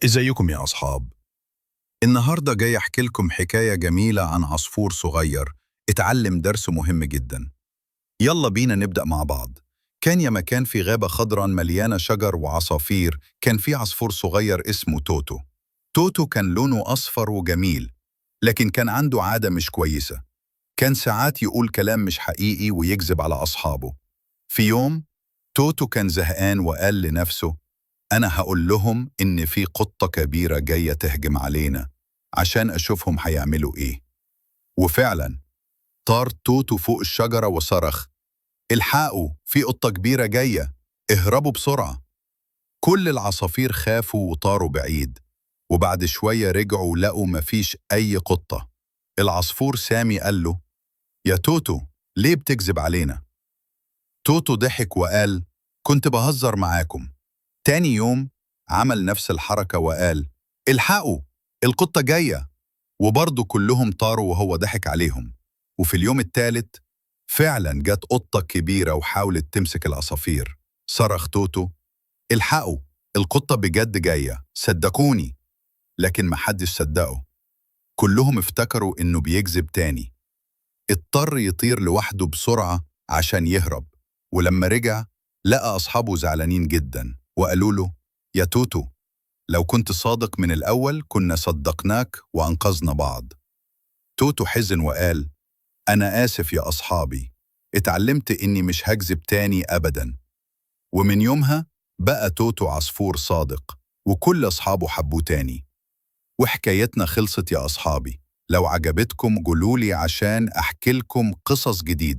ازيكم يا أصحاب؟ النهاردة جاي أحكي لكم حكاية جميلة عن عصفور صغير اتعلم درس مهم جدا. يلا بينا نبدأ مع بعض. كان يا مكان في غابة خضراء مليانة شجر وعصافير، كان في عصفور صغير اسمه توتو. توتو كان لونه أصفر وجميل، لكن كان عنده عادة مش كويسة. كان ساعات يقول كلام مش حقيقي ويكذب على أصحابه. في يوم توتو كان زهقان وقال لنفسه: أنا هقول لهم إن في قطة كبيرة جاية تهجم علينا عشان أشوفهم هيعملوا إيه. وفعلا طار توتو فوق الشجرة وصرخ: الحقوا، في قطة كبيرة جاية، اهربوا بسرعة. كل العصافير خافوا وطاروا بعيد، وبعد شوية رجعوا لقوا مفيش أي قطة. العصفور سامي قال له: يا توتو، ليه بتكذب علينا؟ توتو ضحك وقال: كنت بهزر معاكم. تاني يوم عمل نفس الحركة وقال: الحقوا، القطة جاية. وبرضه كلهم طاروا وهو ضحك عليهم. وفي اليوم الثالث فعلا جت قطة كبيرة وحاولت تمسك العصافير. صرخ توتو: الحقوا، القطة بجد جاية، صدقوني. لكن محدش صدقه، كلهم افتكروا إنه بيكذب تاني. اضطر يطير لوحده بسرعة عشان يهرب. ولما رجع لقى أصحابه زعلانين جدا وقالوا له: يا توتو، لو كنت صادق من الأول كنا صدقناك وأنقذنا بعض. توتو حزن وقال: أنا آسف يا أصحابي، اتعلمت إني مش هكذب تاني أبدا. ومن يومها بقى توتو عصفور صادق، وكل أصحابه حبوه تاني. وحكايتنا خلصت يا أصحابي. لو عجبتكم قولولي عشان أحكي لكم قصص جديدة.